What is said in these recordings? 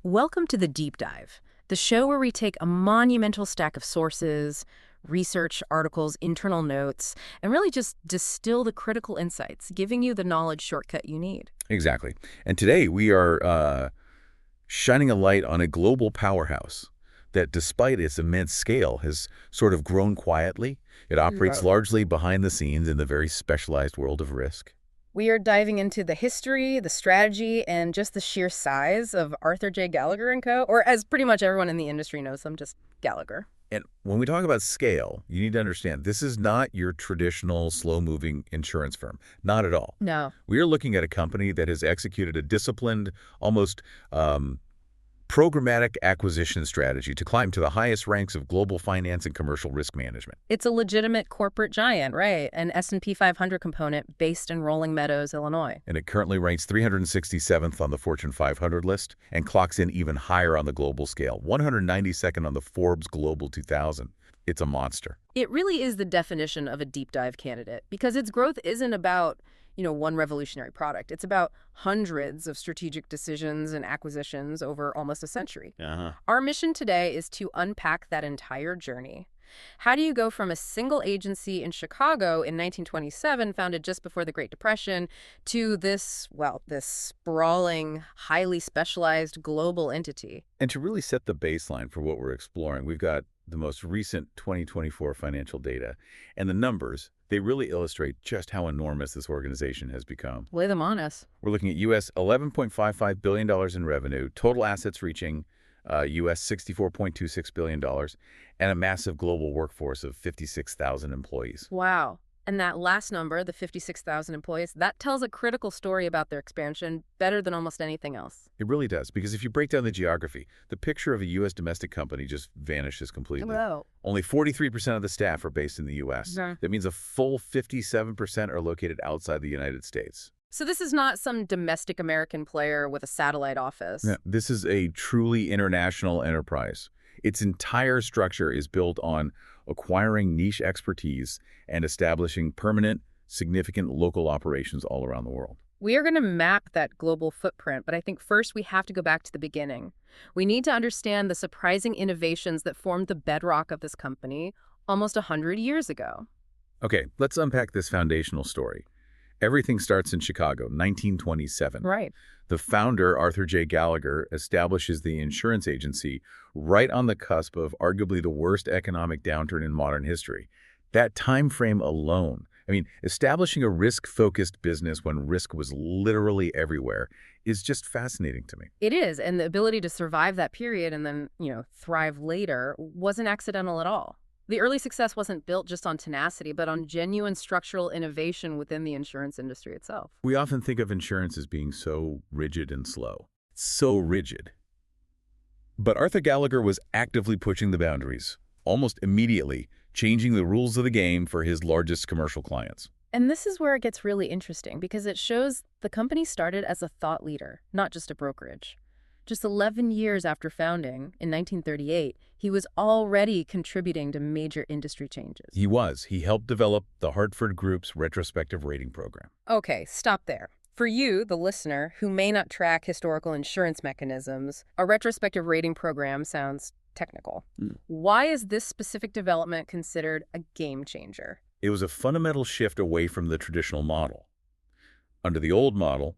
Welcome to the Deep Dive, the show where we take a monumental stack of sources, research, articles, internal notes, and really just distill the critical insights, giving you the knowledge shortcut you need. Exactly. And today we are shining a light on a global powerhouse that, despite its immense scale, has sort of grown quietly. It operates Right. largely behind the scenes in the very specialized world of risk. We are diving into the history, the strategy, and just the sheer size of Arthur J. Gallagher & Co., or as pretty much everyone in the industry knows them, just Gallagher. And when we talk about scale, you need to understand this is not your traditional slow-moving insurance firm. Not at all. No. We are looking at a company that has executed a disciplined, almost programmatic acquisition strategy to climb to the highest ranks of global finance and commercial risk management. It's a legitimate corporate giant, right? An S&P 500 component based in Rolling Meadows, Illinois. And it currently ranks 367th on the Fortune 500 list and clocks in even higher on the global scale, 192nd on the Forbes Global 2000. It's a monster. It really is the definition of a deep dive candidate because its growth isn't about, one revolutionary product. It's about hundreds of strategic decisions and acquisitions over almost a century. Our mission today is to unpack that entire journey. How do you go from a single agency in Chicago in 1927, founded just before the Great Depression, to this sprawling, highly specialized global entity? And to really set the baseline for what we're exploring, we've got the most recent 2024 financial data. And the numbers, they really illustrate just how enormous this organization has become. Lay them on us. We're looking at U.S. $11.55 billion in revenue, total assets reaching U.S. $64.26 billion, and a massive global workforce of 56,000 employees. Wow. And that last number, the 56,000 employees, that tells a critical story about their expansion better than almost anything else. It really does, because if you break down the geography, the picture of a U.S. domestic company just vanishes completely. Whoa. Only 43% of the staff are based in the U.S. Yeah. That means a full 57% are located outside the United States. So this is not some domestic American player with a satellite office. Yeah, this is a truly international enterprise. Its entire structure is built on acquiring niche expertise and establishing permanent, significant local operations all around the world. We are going to map that global footprint, but I think first we have to go back to the beginning. We need to understand the surprising innovations that formed the bedrock of this company almost 100 years ago. Okay, let's unpack this foundational story. Everything starts in Chicago, 1927. Right. The founder, Arthur J. Gallagher, establishes the insurance agency right on the cusp of arguably the worst economic downturn in modern history. That time frame alone, establishing a risk-focused business when risk was literally everywhere is just fascinating to me. It is, and the ability to survive that period and then, thrive later wasn't accidental at all. The early success wasn't built just on tenacity, but on genuine structural innovation within the insurance industry itself. We often think of insurance as being so rigid and slow. So rigid. But Arthur Gallagher was actively pushing the boundaries, almost immediately changing the rules of the game for his largest commercial clients. And this is where it gets really interesting because it shows the company started as a thought leader, not just a brokerage. Just 11 years after founding, in 1938, he was already contributing to major industry changes. He was. He helped develop the Hartford Group's retrospective rating program. Okay, stop there. For you, the listener, who may not track historical insurance mechanisms, a retrospective rating program sounds technical. Why is this specific development considered a game changer? It was a fundamental shift away from the traditional model. Under the old model,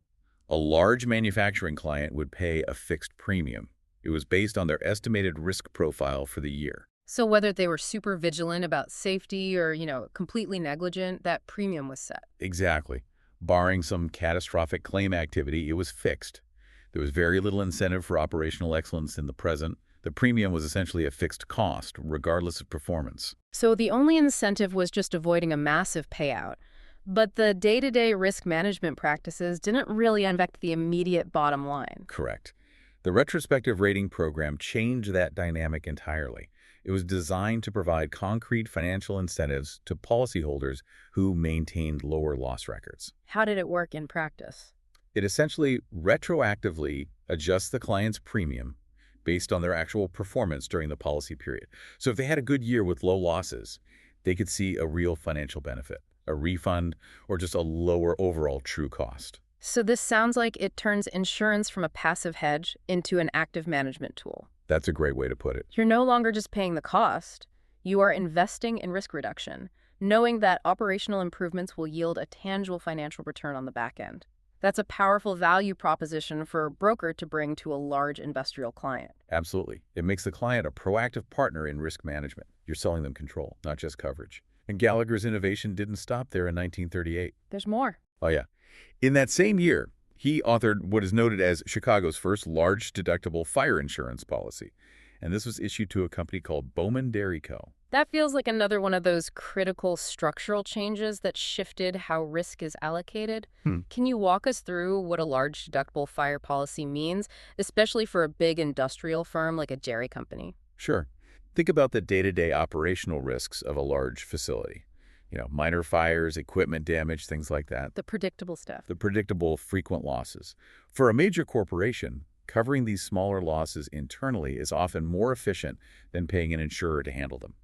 a large manufacturing client would pay a fixed premium. It was based on their estimated risk profile for the year. So whether they were super vigilant about safety or, completely negligent, that premium was set. Exactly. Barring some catastrophic claim activity, it was fixed. There was very little incentive for operational excellence in the present. The premium was essentially a fixed cost, regardless of performance. So the only incentive was just avoiding a massive payout. But the day-to-day risk management practices didn't really affect the immediate bottom line. Correct. The retrospective rating program changed that dynamic entirely. It was designed to provide concrete financial incentives to policyholders who maintained lower loss records. How did it work in practice? It essentially retroactively adjusts the client's premium based on their actual performance during the policy period. So if they had a good year with low losses, they could see a real financial benefit, a refund, or just a lower overall true cost. So this sounds like it turns insurance from a passive hedge into an active management tool. That's a great way to put it. You're no longer just paying the cost. You are investing in risk reduction, knowing that operational improvements will yield a tangible financial return on the back end. That's a powerful value proposition for a broker to bring to a large industrial client. Absolutely. It makes the client a proactive partner in risk management. You're selling them control, not just coverage. And Gallagher's innovation didn't stop there in 1938. There's more. Oh, yeah. In that same year, he authored what is noted as Chicago's first large deductible fire insurance policy. And this was issued to a company called Bowman Dairy Co. That feels like another one of those critical structural changes that shifted how risk is allocated. Can you walk us through what a large deductible fire policy means, especially for a big industrial firm like a dairy company? Sure. Think about the day-to-day operational risks of a large facility. Minor fires, equipment damage, things like that. The predictable stuff. The predictable frequent losses. For a major corporation, covering these smaller losses internally is often more efficient than paying an insurer to handle them.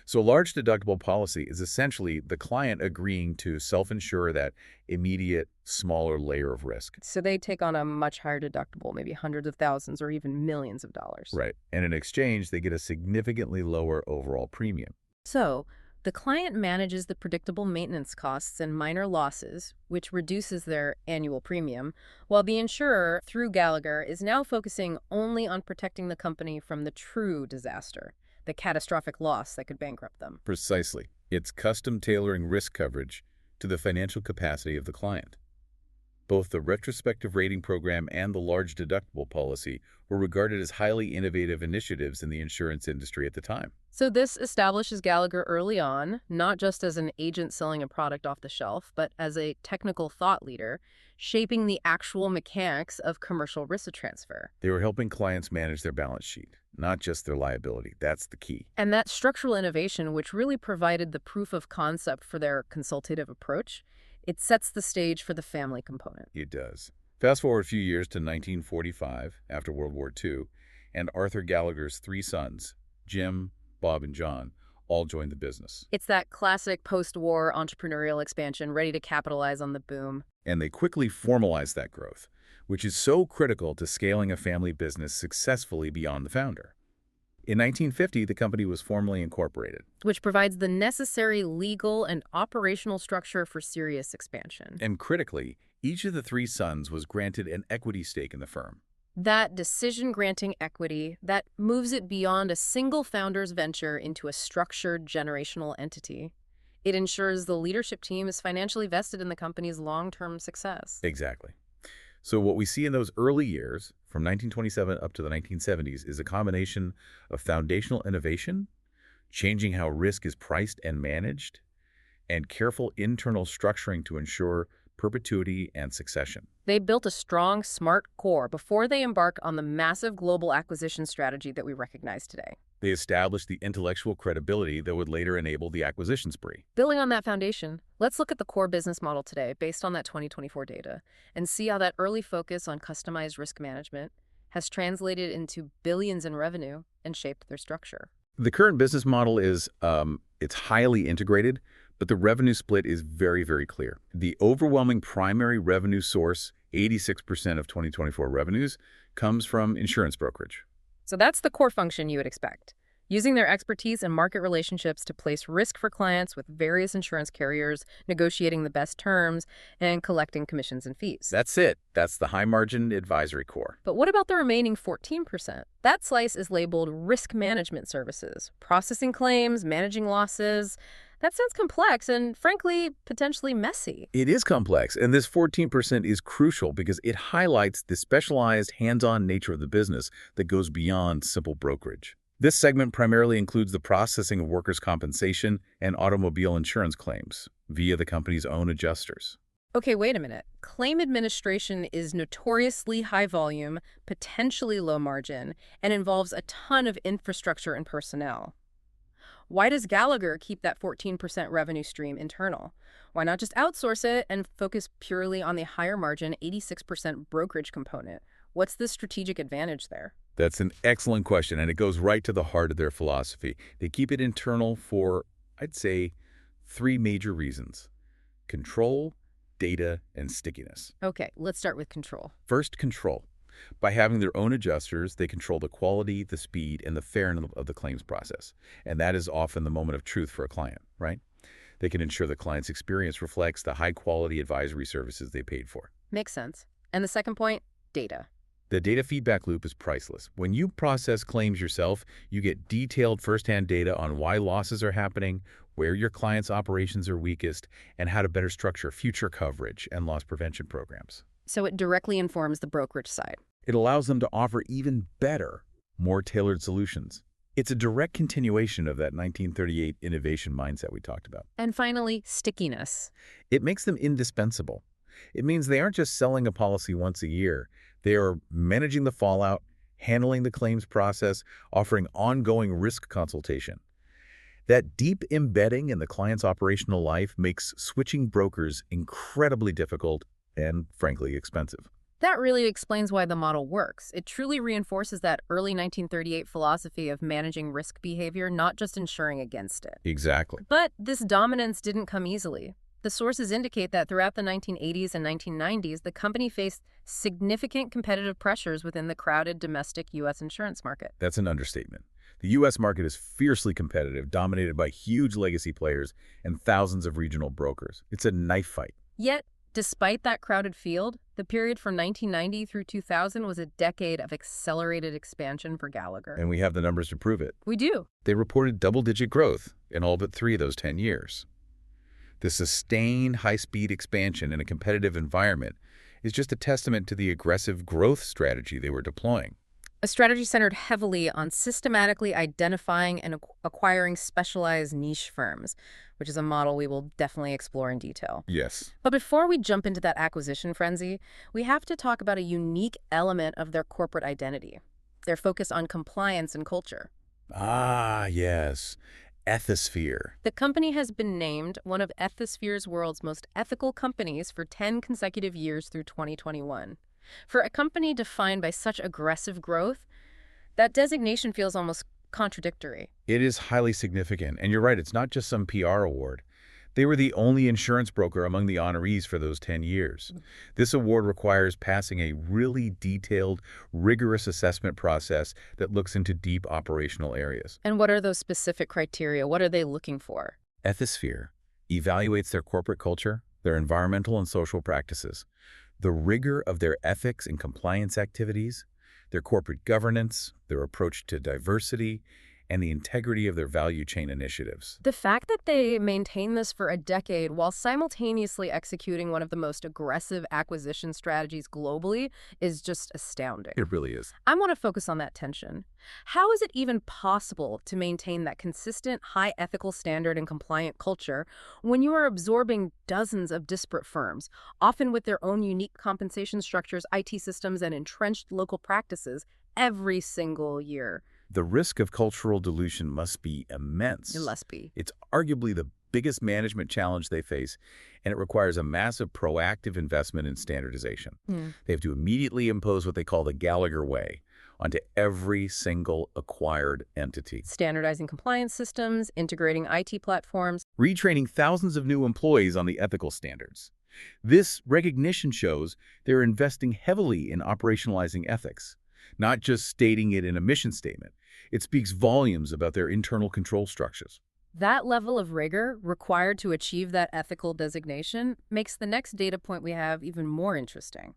So a large deductible policy is essentially the client agreeing to self-insure that immediate, smaller layer of risk. So they take on a much higher deductible, maybe hundreds of thousands or even millions of dollars. Right. And in exchange, they get a significantly lower overall premium. So the client manages the predictable maintenance costs and minor losses, which reduces their annual premium, while the insurer, through Gallagher, is now focusing only on protecting the company from the true disaster, the catastrophic loss that could bankrupt them. Precisely. It's custom tailoring risk coverage to the financial capacity of the client. Both the retrospective rating program and the large deductible policy were regarded as highly innovative initiatives in the insurance industry at the time. So this establishes Gallagher early on, not just as an agent selling a product off the shelf, but as a technical thought leader, shaping the actual mechanics of commercial risk transfer. They were helping clients manage their balance sheet, not just their liability. That's the key. And that structural innovation, which really provided the proof of concept for their consultative approach, it sets the stage for the family component. It does. Fast forward a few years to 1945, after World War II, and Arthur Gallagher's three sons, Jim, Bob, and John, all joined the business. It's that classic post-war entrepreneurial expansion ready to capitalize on the boom. And they quickly formalized that growth, which is so critical to scaling a family business successfully beyond the founder. In 1950, the company was formally incorporated. Which provides the necessary legal and operational structure for serious expansion. And critically, each of the three sons was granted an equity stake in the firm. That decision-granting equity that moves it beyond a single founder's venture into a structured generational entity. It ensures the leadership team is financially vested in the company's long-term success. Exactly. So what we see in those early years, from 1927 up to the 1970s, is a combination of foundational innovation, changing how risk is priced and managed, and careful internal structuring to ensure perpetuity and succession. They built a strong, smart core before they embark on the massive global acquisition strategy that we recognize today. They established the intellectual credibility that would later enable the acquisition spree. Building on that foundation, let's look at the core business model today based on that 2024 data and see how that early focus on customized risk management has translated into billions in revenue and shaped their structure. The current business model is it's highly integrated, but the revenue split is very, very clear. The overwhelming primary revenue source, 86% of 2024 revenues, comes from insurance brokerage. So that's the core function you would expect, using their expertise and market relationships to place risk for clients with various insurance carriers, negotiating the best terms, and collecting commissions and fees. That's it. That's the high-margin advisory core. But what about the remaining 14%? That slice is labeled risk management services, processing claims, managing losses. That sounds complex and, frankly, potentially messy. It is complex, and this 14% is crucial because it highlights the specialized, hands-on nature of the business that goes beyond simple brokerage. This segment primarily includes the processing of workers' compensation and automobile insurance claims via the company's own adjusters. Okay, wait a minute. Claim administration is notoriously high volume, potentially low margin, and involves a ton of infrastructure and personnel. Why does Gallagher keep that 14% revenue stream internal? Why not just outsource it and focus purely on the higher margin 86% brokerage component? What's the strategic advantage there? That's an excellent question, and it goes right to the heart of their philosophy. They keep it internal for, I'd say, three major reasons: control, data and stickiness. Okay, let's start with control. First, control. By having their own adjusters, they control the quality, the speed, and the fairness of the claims process. And that is often the moment of truth for a client, right? They can ensure the client's experience reflects the high-quality advisory services they paid for. Makes sense. And the second point, data. The data feedback loop is priceless. When you process claims yourself, you get detailed firsthand data on why losses are happening, where your client's operations are weakest, and how to better structure future coverage and loss prevention programs. So it directly informs the brokerage side. It allows them to offer even better, more tailored solutions. It's a direct continuation of that 1938 innovation mindset we talked about. And finally, stickiness. It makes them indispensable. It means they aren't just selling a policy once a year. They are managing the fallout, handling the claims process, offering ongoing risk consultation. That deep embedding in the client's operational life makes switching brokers incredibly difficult and, frankly, expensive. That really explains why the model works. It truly reinforces that early 1938 philosophy of managing risk behavior, not just insuring against it. Exactly. But this dominance didn't come easily. The sources indicate that throughout the 1980s and 1990s, the company faced significant competitive pressures within the crowded domestic U.S. insurance market. That's an understatement. The U.S. market is fiercely competitive, dominated by huge legacy players and thousands of regional brokers. It's a knife fight. Yet, despite that crowded field, the period from 1990 through 2000 was a decade of accelerated expansion for Gallagher. And we have the numbers to prove it. We do. They reported double-digit growth in all but 3 of those 10 years. The sustained high-speed expansion in a competitive environment is just a testament to the aggressive growth strategy they were deploying. A strategy centered heavily on systematically identifying and acquiring specialized niche firms, which is a model we will definitely explore in detail. Yes. But before we jump into that acquisition frenzy, we have to talk about a unique element of their corporate identity, their focus on compliance and culture. Ah, yes. Ethisphere. The company has been named one of Ethisphere's world's most ethical companies for 10 consecutive years through 2021. For a company defined by such aggressive growth, that designation feels almost contradictory. It is highly significant, and you're right, it's not just some PR award. They were the only insurance broker among the honorees for those 10 years. This award requires passing a really detailed, rigorous assessment process that looks into deep operational areas. And what are those specific criteria? What are they looking for? Ethisphere evaluates their corporate culture, their environmental and social practices, the rigor of their ethics and compliance activities, their corporate governance, their approach to diversity, and the integrity of their value chain initiatives. The fact that they maintain this for a decade while simultaneously executing one of the most aggressive acquisition strategies globally is just astounding. It really is. I want to focus on that tension. How is it even possible to maintain that consistent, high ethical standard and compliant culture when you are absorbing dozens of disparate firms, often with their own unique compensation structures, IT systems, and entrenched local practices every single year? The risk of cultural dilution must be immense. It must be. It's arguably the biggest management challenge they face, and it requires a massive proactive investment in standardization. They have to immediately impose what they call the Gallagher way onto every single acquired entity. Standardizing compliance systems, integrating IT platforms. Retraining thousands of new employees on the ethical standards. This recognition shows they're investing heavily in operationalizing ethics, not just stating it in a mission statement. It speaks volumes about their internal control structures. That level of rigor required to achieve that ethical designation makes the next data point we have even more interesting.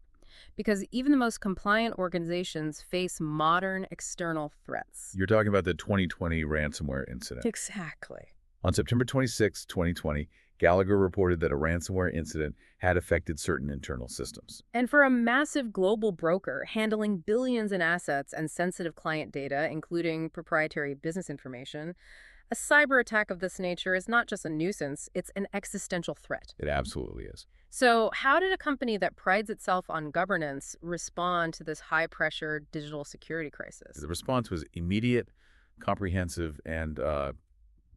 Because even the most compliant organizations face modern external threats. You're talking about the 2020 ransomware incident. Exactly. On September 26, 2020, Gallagher reported that a ransomware incident had affected certain internal systems. And for a massive global broker handling billions in assets and sensitive client data, including proprietary business information, a cyber attack of this nature is not just a nuisance, it's an existential threat. It absolutely is. So how did a company that prides itself on governance respond to this high-pressure digital security crisis? The response was immediate, comprehensive, and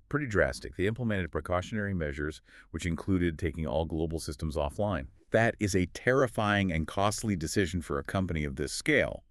pretty drastic. They implemented precautionary measures, which included taking all global systems offline. That is a terrifying and costly decision for a company of this scale,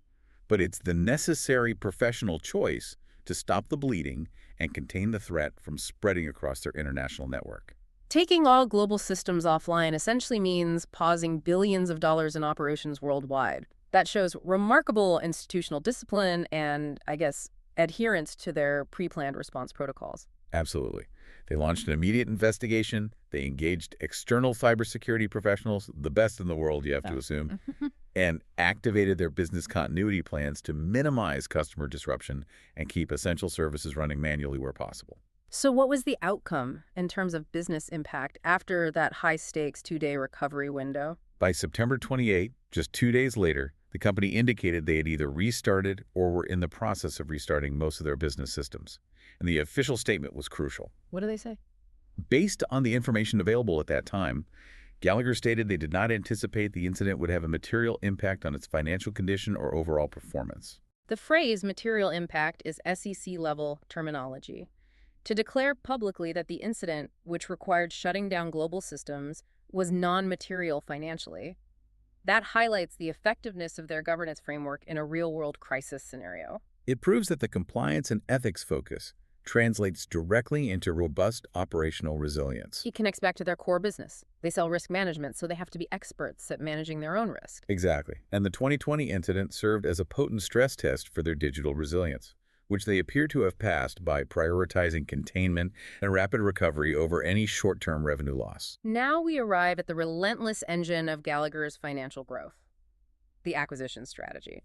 but it's the necessary professional choice to stop the bleeding and contain the threat from spreading across their international network. Taking all global systems offline essentially means pausing billions of dollars in operations worldwide. That shows remarkable institutional discipline and, I guess, adherence to their pre-planned response protocols. Absolutely. They launched an immediate investigation. They engaged external cybersecurity professionals, the best in the world, you have to assume, and activated their business continuity plans to minimize customer disruption and keep essential services running manually where possible. So what was the outcome in terms of business impact after that high-stakes 2-day recovery window? By September 28, just 2 days later, the company indicated they had either restarted or were in the process of restarting most of their business systems. And the official statement was crucial. What do they say? Based on the information available at that time, Gallagher stated they did not anticipate the incident would have a material impact on its financial condition or overall performance. The phrase material impact is SEC-level terminology. To declare publicly that the incident, which required shutting down global systems, was non-material financially, that highlights the effectiveness of their governance framework in a real-world crisis scenario. It proves that the compliance and ethics focus translates directly into robust operational resilience. It connects back to their core business. They sell risk management, so they have to be experts at managing their own risk. Exactly. And the 2020 incident served as a potent stress test for their digital resilience, which they appear to have passed by prioritizing containment and rapid recovery over any short-term revenue loss. Now we arrive at the relentless engine of Gallagher's financial growth, the acquisition strategy.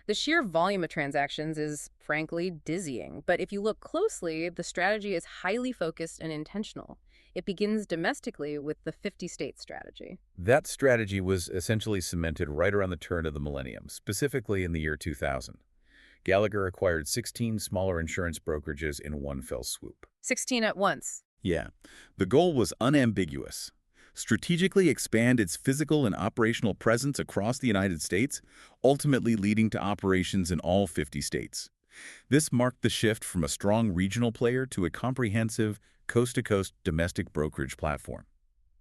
The sheer volume of transactions is, frankly, dizzying. But if you look closely, the strategy is highly focused and intentional. It begins domestically with the 50-state strategy. That strategy was essentially cemented right around the turn of the millennium, specifically in the year 2000. Gallagher acquired 16 smaller insurance brokerages in one fell swoop. 16 at once. Yeah. The goal was unambiguous. Strategically expand its physical and operational presence across the United States, ultimately leading to operations in all 50 states. This marked the shift from a strong regional player to a comprehensive, coast-to-coast domestic brokerage platform.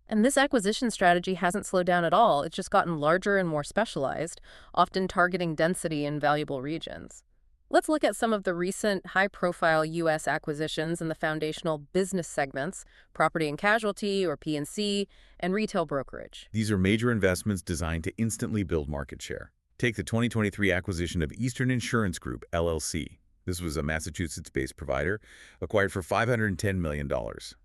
And this acquisition strategy hasn't slowed down at all. It's just gotten larger and more specialized, often targeting density in valuable regions. Let's look at some of the recent high-profile U.S. acquisitions in the foundational business segments, property and casualty, or P&C, and retail brokerage. These are major investments designed to instantly build market share. Take the 2023 acquisition of Eastern Insurance Group, LLC. This was a Massachusetts-based provider, acquired for $510 million,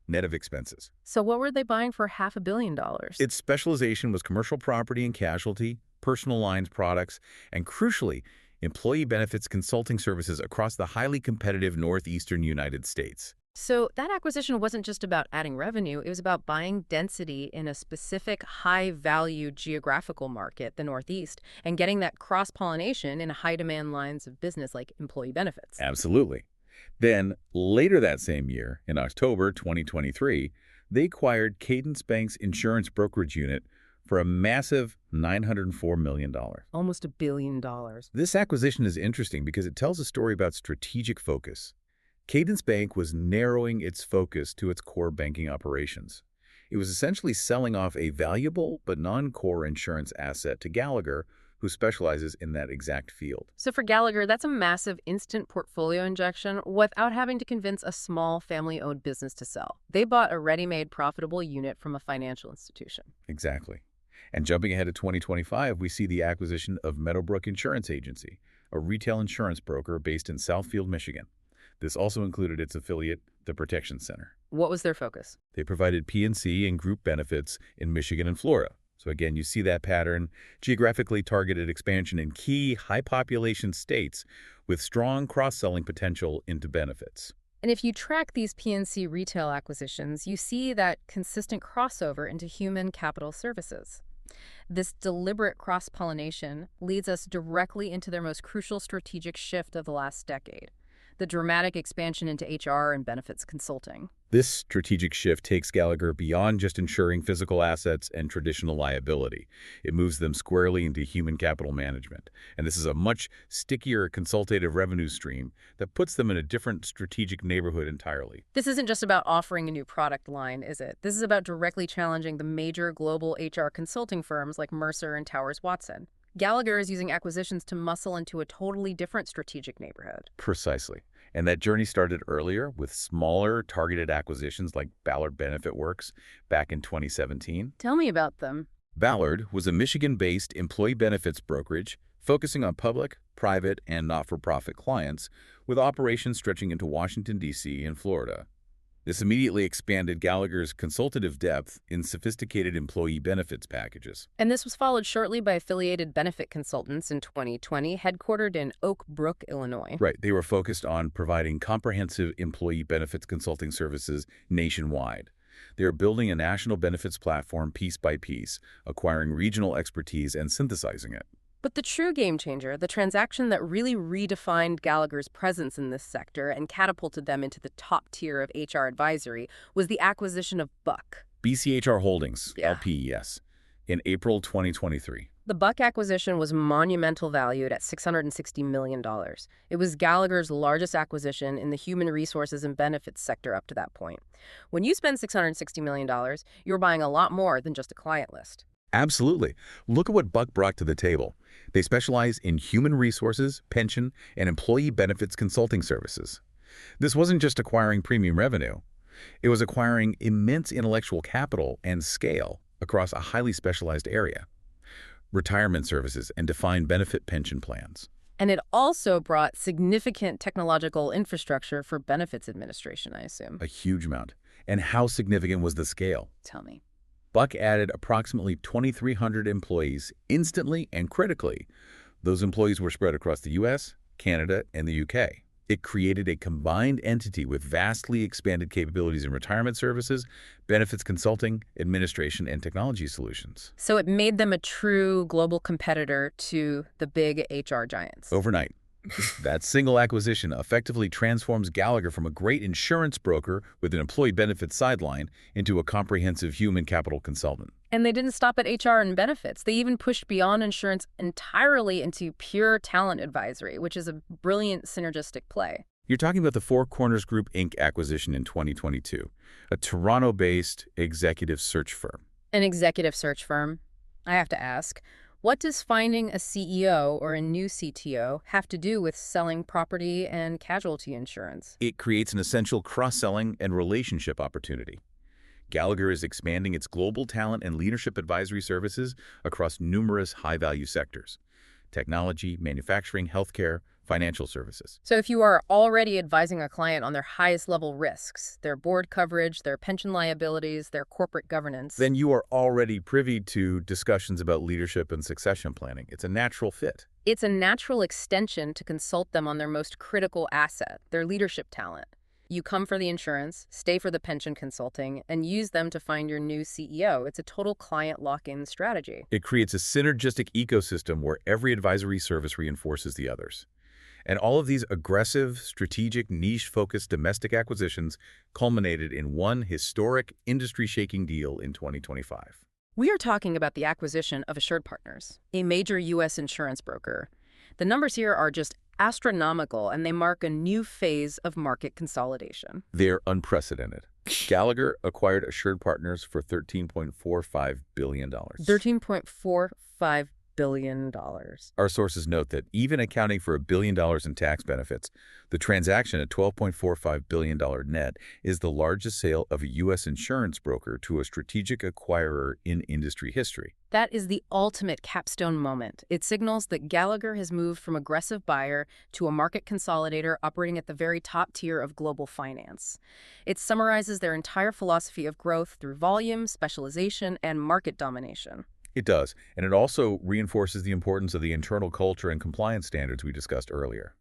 net of expenses. So what were they buying for $500 million? Its specialization was commercial property and casualty, personal lines products, and crucially, employee benefits consulting services across the highly competitive northeastern United States. So that acquisition wasn't just about adding revenue, it was about buying density in a specific high-value geographical market, the Northeast, and getting that cross-pollination in high-demand lines of business like employee benefits. Absolutely. Then, later that same year, in October 2023, they acquired Cadence Bank's insurance brokerage unit for a massive $904 million. Almost $1 billion. This acquisition is interesting because it tells a story about strategic focus. Cadence Bank was narrowing its focus to its core banking operations. It was essentially selling off a valuable but non-core insurance asset to Gallagher, who specializes in that exact field. So for Gallagher, that's a massive instant portfolio injection without having to convince a small family-owned business to sell. They bought a ready-made profitable unit from a financial institution. Exactly. And jumping ahead to 2025, we see the acquisition of Meadowbrook Insurance Agency, a retail insurance broker based in Southfield, Michigan. This also included its affiliate, the Protection Center. What was their focus? They provided P&C and group benefits in Michigan and Florida. So again, you see that pattern, geographically targeted expansion in key high-population states with strong cross-selling potential into benefits. And if you track these P&C retail acquisitions, you see that consistent crossover into human capital services. This deliberate cross-pollination leads us directly into their most crucial strategic shift of the last decade, the dramatic expansion into HR and benefits consulting. This strategic shift takes Gallagher beyond just insuring physical assets and traditional liability. It moves them squarely into human capital management. And this is a much stickier consultative revenue stream that puts them in a different strategic neighborhood entirely. This isn't just about offering a new product line, is it? This is about directly challenging the major global HR consulting firms like Mercer and Towers Watson. Gallagher is using acquisitions to muscle into a totally different strategic neighborhood. Precisely. And that journey started earlier with smaller targeted acquisitions like Ballard Benefit Works back in 2017. Tell me about them. Ballard was a Michigan-based employee benefits brokerage focusing on public, private, and not-for-profit clients with operations stretching into Washington, D.C. and Florida. This immediately expanded Gallagher's consultative depth in sophisticated employee benefits packages. And this was followed shortly by Affiliated Benefit Consultants in 2020, headquartered in Oak Brook, Illinois. Right. They were focused on providing comprehensive employee benefits consulting services nationwide. They are building a national benefits platform piece by piece, acquiring regional expertise and synthesizing it. But the true game changer, the transaction that really redefined Gallagher's presence in this sector and catapulted them into the top tier of HR advisory, was the acquisition of Buck. BCHR Holdings, Yeah. LPES, in April 2023. The Buck acquisition was monumental, valued at $660 million. It was Gallagher's largest acquisition in the human resources and benefits sector up to that point. When you spend $660 million, you're buying a lot more than just a client list. Absolutely. Look at what Buck brought to the table. They specialize in human resources, pension, and employee benefits consulting services. This wasn't just acquiring premium revenue. It was acquiring immense intellectual capital and scale across a highly specialized area. Retirement services and defined benefit pension plans. And it also brought significant technological infrastructure for benefits administration, I assume. A huge amount. And how significant was the scale? Tell me. Buck added approximately 2,300 employees instantly and critically. Those employees were spread across the U.S., Canada, and the U.K. It created a combined entity with vastly expanded capabilities in retirement services, benefits consulting, administration, and technology solutions. So it made them a true global competitor to the big HR giants. Overnight. That single acquisition effectively transforms Gallagher from a great insurance broker with an employee benefits sideline into a comprehensive human capital consultant. And they didn't stop at HR and benefits. They even pushed beyond insurance entirely into pure talent advisory, which is a brilliant synergistic play. You're talking about the Four Corners Group, Inc. acquisition in 2022, a Toronto-based executive search firm. An executive search firm. I have to ask, what does finding a CEO or a new CTO have to do with selling property and casualty insurance? It creates an essential cross-selling and relationship opportunity. Gallagher is expanding its global talent and leadership advisory services across numerous high-value sectors: technology, manufacturing, healthcare, financial services. So if you are already advising a client on their highest level risks, their board coverage, their pension liabilities, their corporate governance, then you are already privy to discussions about leadership and succession planning. It's a natural fit. it's a natural extension to consult them on their most critical asset, their leadership talent. You come for the insurance, stay for the pension consulting, and use them to find your new CEO. It's a total client lock-in strategy. It creates a synergistic ecosystem where every advisory service reinforces the others. And all of these aggressive, strategic, niche-focused domestic acquisitions culminated in one historic, industry-shaking deal in 2025. We are talking about the acquisition of AssuredPartners, a major U.S. insurance broker. The numbers here are just astronomical, and they mark a new phase of market consolidation. They're unprecedented. Gallagher acquired AssuredPartners for $13.45 billion. $13.45 billion. Our sources note that even accounting for $1 billion in tax benefits, the transaction at $12.45 billion net is the largest sale of a U.S. insurance broker to a strategic acquirer in industry history. That is the ultimate capstone moment. It signals that Gallagher has moved from aggressive buyer to a market consolidator operating at the very top tier of global finance. It summarizes their entire philosophy of growth through volume, specialization, and market domination. It does, and it also reinforces the importance of the internal culture and compliance standards we discussed earlier.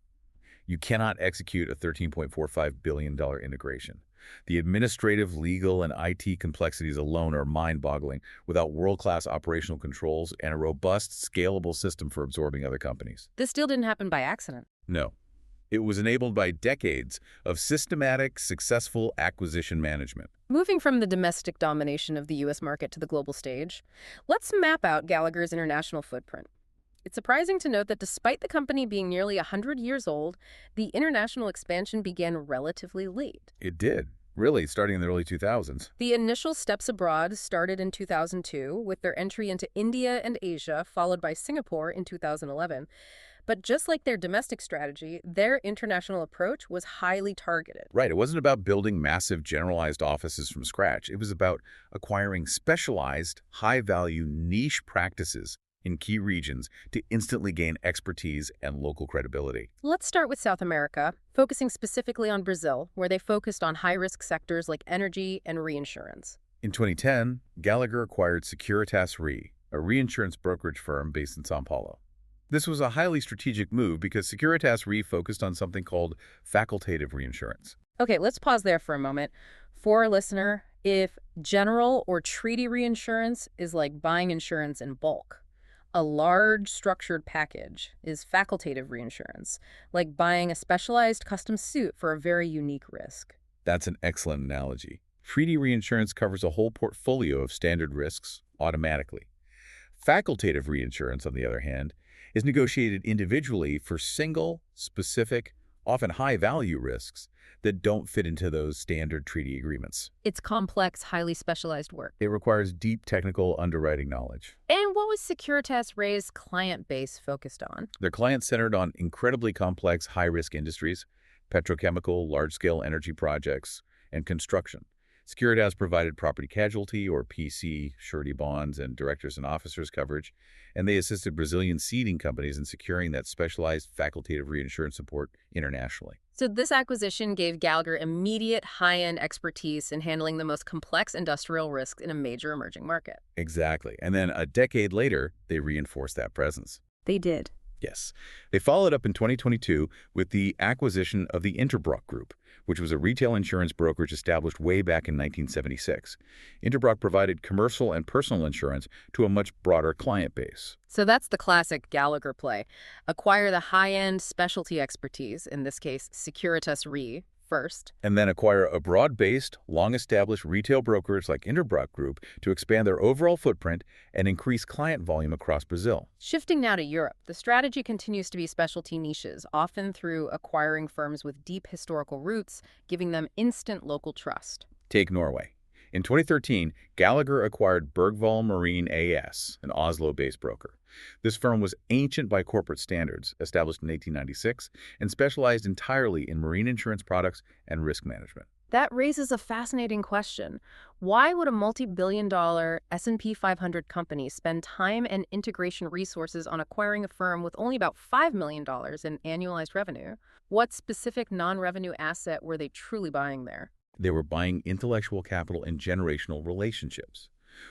You cannot execute a $13.45 billion integration. The administrative, legal, and IT complexities alone are mind-boggling without world-class operational controls and a robust, scalable system for absorbing other companies. This deal didn't happen by accident. No. It was enabled by decades of systematic, successful acquisition management. Moving from the domestic domination of the U.S. market to the global stage, let's map out Gallagher's international footprint. It's surprising to note that despite the company being nearly 100 years old, the international expansion began relatively late. It did, really, starting in the early 2000s. The initial steps abroad started in 2002 with their entry into India and Asia, followed by Singapore in 2011. But just like their domestic strategy, their international approach was highly targeted. Right. It wasn't about building massive generalized offices from scratch. It was about acquiring specialized, high-value niche practices in key regions to instantly gain expertise and local credibility. Let's start with South America, focusing specifically on Brazil, where they focused on high-risk sectors like energy and reinsurance. In 2010, Gallagher acquired Securitas Re, a reinsurance brokerage firm based in São Paulo. This was a highly strategic move because Securitas Re focused on something called facultative reinsurance. Okay, let's pause there for a moment. For our listener, if general or treaty reinsurance is like buying insurance in bulk, a large structured package is facultative reinsurance, like buying a specialized custom suit for a very unique risk. That's an excellent analogy. Treaty reinsurance covers a whole portfolio of standard risks automatically. Facultative reinsurance, on the other hand, is negotiated individually for single, specific, often high-value risks that don't fit into those standard treaty agreements. It's complex, highly specialized work. It requires deep technical underwriting knowledge. And what was Securitas Re's client base focused on? Their clients centered on incredibly complex, high-risk industries, petrochemical, large-scale energy projects, and construction. Securitas provided property casualty, or PC, surety bonds, and directors and officers coverage, and they assisted Brazilian seeding companies in securing that specialized facultative reinsurance support internationally. So this acquisition gave Gallagher immediate high-end expertise in handling the most complex industrial risks in a major emerging market. Exactly. And then a decade later, they reinforced that presence. They did. Yes. They followed up in 2022 with the acquisition of the Interbrock Group, which was a retail insurance brokerage established way back in 1976. Interbrock provided commercial and personal insurance to a much broader client base. So that's the classic Gallagher play. Acquire the high-end specialty expertise, in this case, Securitas Re, first. And then acquire a broad-based, long-established retail brokerage like Interbrock Group to expand their overall footprint and increase client volume across Brazil. Shifting now to Europe, the strategy continues to be specialty niches, often through acquiring firms with deep historical roots, giving them instant local trust. Take Norway. In 2013, Gallagher acquired Bergvall Marine AS, an Oslo-based broker. This firm was ancient by corporate standards, established in 1896, and specialized entirely in marine insurance products and risk management. That raises a fascinating question. Why would a multi-billion-dollar S&P 500 company spend time and integration resources on acquiring a firm with only about $5 million in annualized revenue? What specific non-revenue asset were they truly buying there? They were buying intellectual capital and generational relationships.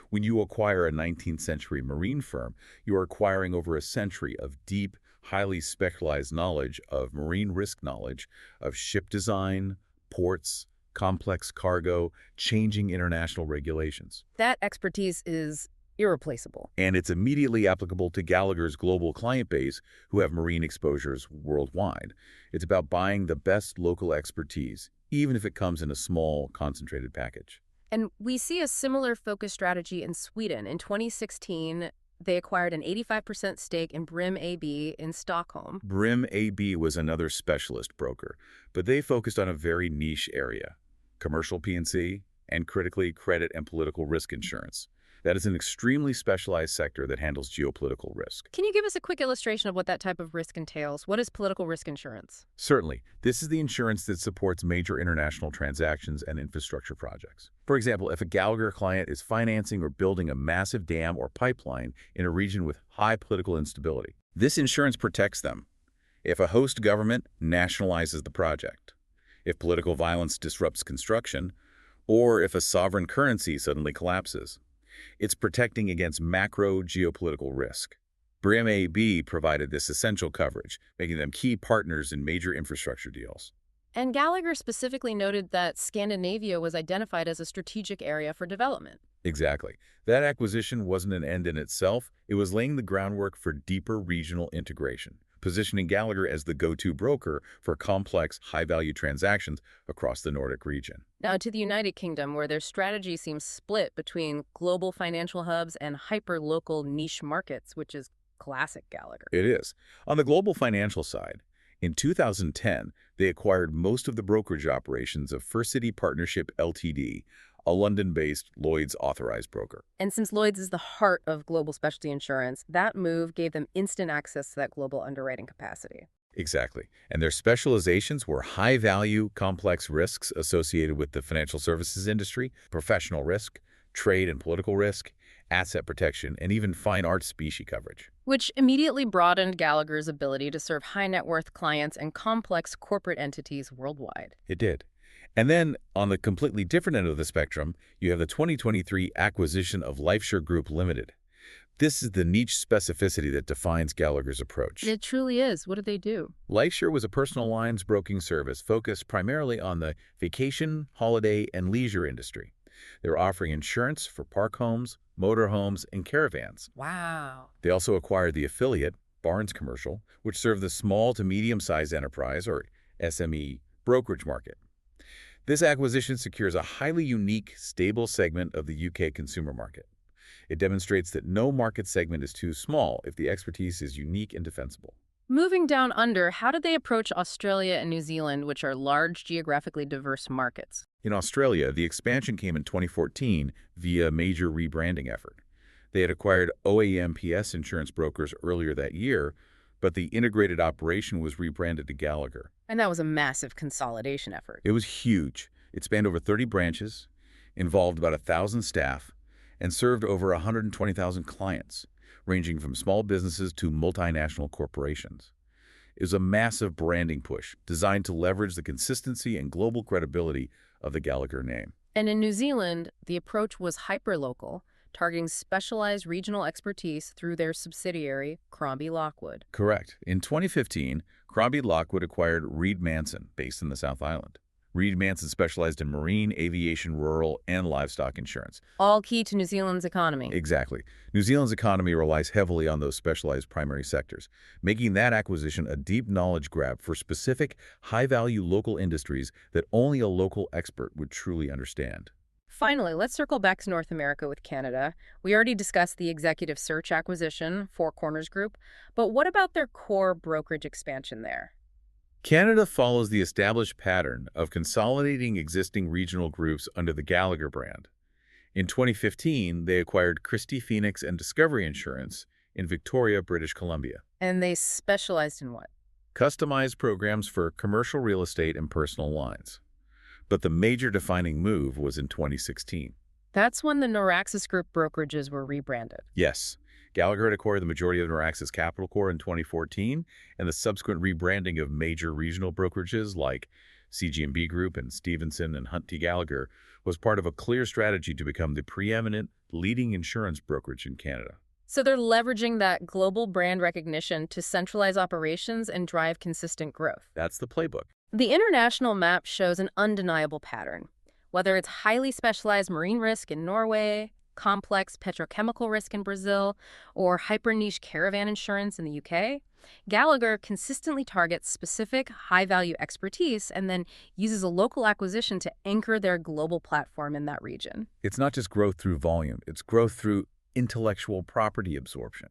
When you acquire a 19th century marine firm, you are acquiring over a century of deep, highly specialized knowledge of marine risk knowledge, of ship design, ports, complex cargo, changing international regulations. That expertise is irreplaceable. And it's immediately applicable to Gallagher's global client base who have marine exposures worldwide. It's about buying the best local expertise, even if it comes in a small, concentrated package. And we see a similar focus strategy in Sweden. In 2016, they acquired an 85% stake in Brim AB in Stockholm. Brim AB was another specialist broker, but they focused on a very niche area, commercial P&C, and critically credit and political risk insurance. That is an extremely specialized sector that handles geopolitical risk. Can you give us a quick illustration of what that type of risk entails? What is political risk insurance? Certainly. This is the insurance that supports major international transactions and infrastructure projects. For example, if a Gallagher client is financing or building a massive dam or pipeline in a region with high political instability, this insurance protects them. If a host government nationalizes the project, if political violence disrupts construction, or if a sovereign currency suddenly collapses, it's protecting against macro geopolitical risk. Brim AB provided this essential coverage, making them key partners in major infrastructure deals. And Gallagher specifically noted that Scandinavia was identified as a strategic area for development. Exactly. That acquisition wasn't an end in itself. It was laying the groundwork for deeper regional integration, positioning Gallagher as the go-to broker for complex, high-value transactions across the Nordic region. Now to the United Kingdom, where their strategy seems split between global financial hubs and hyper-local niche markets, which is classic Gallagher. It is. On the global financial side, in 2010, they acquired most of the brokerage operations of First City Partnership Ltd., a London-based Lloyd's authorized broker. And since Lloyd's is the heart of global specialty insurance, that move gave them instant access to that global underwriting capacity. Exactly. And their specializations were high-value, complex risks associated with the financial services industry, professional risk, trade and political risk, asset protection, and even fine art specie coverage. Which immediately broadened Gallagher's ability to serve high-net-worth clients and complex corporate entities worldwide. It did. And then, on the completely different end of the spectrum, you have the 2023 acquisition of LifeSure Group Limited. This is the niche specificity that defines Gallagher's approach. It truly is. What did they do? LifeSure was a personal lines broking service focused primarily on the vacation, holiday, and leisure industry. They were offering insurance for park homes, motorhomes, and caravans. Wow. They also acquired the affiliate, Barnes Commercial, which served the small to medium-sized enterprise, or SME, brokerage market. This acquisition secures a highly unique, stable segment of the UK consumer market. It demonstrates that no market segment is too small if the expertise is unique and defensible. Moving down under, how did they approach Australia and New Zealand, which are large, geographically diverse markets? In Australia, the expansion came in 2014 via a major rebranding effort. They had acquired OAMPS insurance brokers earlier that year, but the integrated operation was rebranded to Gallagher. And that was a massive consolidation effort. It was huge. It spanned over 30 branches, involved about 1,000 staff, and served over 120,000 clients, ranging from small businesses to multinational corporations. It was a massive branding push designed to leverage the consistency and global credibility of the Gallagher name. And in New Zealand, the approach was hyperlocal, targeting specialized regional expertise through their subsidiary, Crombie Lockwood. Correct. In 2015, Crombie Lockwood acquired Reed Manson, based in the South Island. Reed Manson specialized in marine, aviation, rural, and livestock insurance. All key to New Zealand's economy. Exactly. New Zealand's economy relies heavily on those specialized primary sectors, making that acquisition a deep knowledge grab for specific, high-value local industries that only a local expert would truly understand. Finally, let's circle back to North America with Canada. We already discussed the executive search acquisition, Four Corners Group, but what about their core brokerage expansion there? Canada follows the established pattern of consolidating existing regional groups under the Gallagher brand. In 2015, they acquired Christie Phoenix and Discovery Insurance in Victoria, British Columbia. And they specialized in what? Customized programs for commercial real estate and personal lines. But the major defining move was in 2016. That's when the Noraxis Group brokerages were rebranded. Yes. Gallagher had acquired the majority of Noraxis Capital Corp in 2014, and the subsequent rebranding of major regional brokerages like CG&B Group and Stevenson and Hunt T. Gallagher was part of a clear strategy to become the preeminent leading insurance brokerage in Canada. So they're leveraging that global brand recognition to centralize operations and drive consistent growth. That's the playbook. The international map shows an undeniable pattern. Whether it's highly specialized marine risk in Norway, complex petrochemical risk in Brazil, or hyper-niche caravan insurance in the UK, Gallagher consistently targets specific high-value expertise and then uses a local acquisition to anchor their global platform in that region. It's not just growth through volume, it's growth through intellectual property absorption.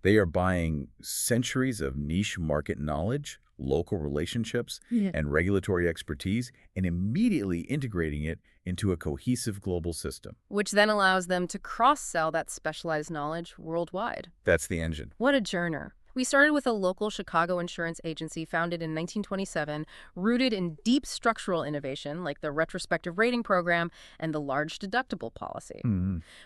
They are buying centuries of niche market knowledge, local relationships, and regulatory expertise, and immediately integrating it into a cohesive global system. Which then allows them to cross-sell that specialized knowledge worldwide. That's the engine. What a journey. We started with a local Chicago insurance agency founded in 1927, rooted in deep structural innovation like the retrospective rating program and the large deductible policy.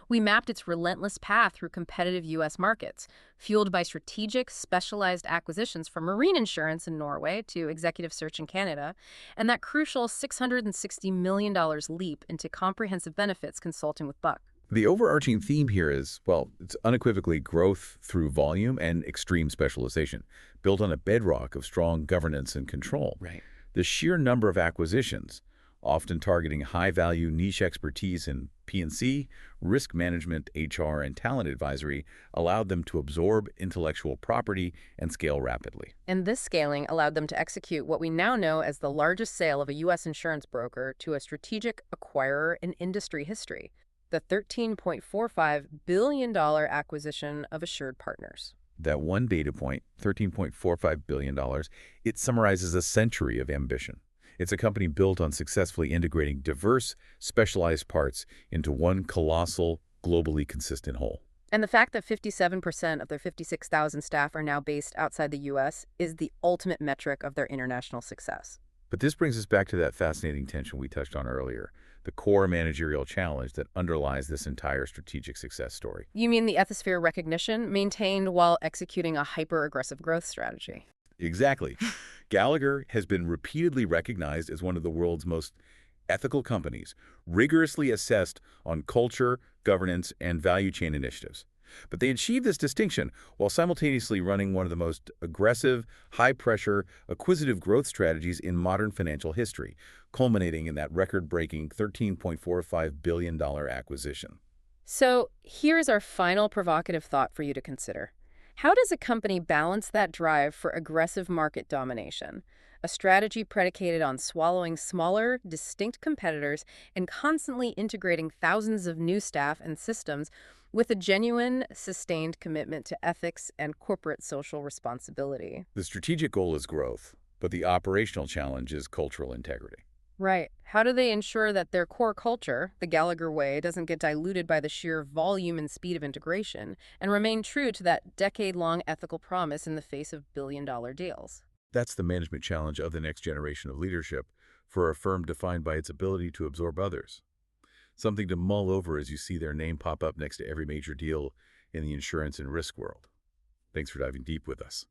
We mapped its relentless path through competitive U.S. markets, fueled by strategic, specialized acquisitions from marine insurance in Norway to executive search in Canada, and that crucial $660 million leap into comprehensive benefits consulting with Buck. The overarching theme here is, well, it's unequivocally growth through volume and extreme specialization, built on a bedrock of strong governance and control. Right. The sheer number of acquisitions, often targeting high-value niche expertise in P&C, risk management, HR, and talent advisory, allowed them to absorb intellectual property and scale rapidly. And this scaling allowed them to execute what we now know as the largest sale of a U.S. insurance broker to a strategic acquirer in industry history, the $13.45 billion acquisition of Assured Partners. That one data point, $13.45 billion, it summarizes a century of ambition. It's a company built on successfully integrating diverse, specialized parts into one colossal, globally consistent whole. And the fact that 57% of their 56,000 staff are now based outside the U.S. is the ultimate metric of their international success. But this brings us back to that fascinating tension we touched on earlier, the core managerial challenge that underlies this entire strategic success story. You mean the ethisphere recognition maintained while executing a hyper-aggressive growth strategy? Exactly. Gallagher has been repeatedly recognized as one of the world's most ethical companies, rigorously assessed on culture, governance, and value chain initiatives. But they achieved this distinction while simultaneously running one of the most aggressive, high-pressure, acquisitive growth strategies in modern financial history, culminating in that record-breaking $13.45 billion acquisition. So here's our final provocative thought for you to consider. How does a company balance that drive for aggressive market domination, a strategy predicated on swallowing smaller, distinct competitors and constantly integrating thousands of new staff and systems with a genuine, sustained commitment to ethics and corporate social responsibility? The strategic goal is growth, but the operational challenge is cultural integrity. Right. How do they ensure that their core culture, the Gallagher way, doesn't get diluted by the sheer volume and speed of integration and remain true to that decade-long ethical promise in the face of billion-dollar deals? That's the management challenge of the next generation of leadership for a firm defined by its ability to absorb others. Something to mull over as you see their name pop up next to every major deal in the insurance and risk world. Thanks for diving deep with us.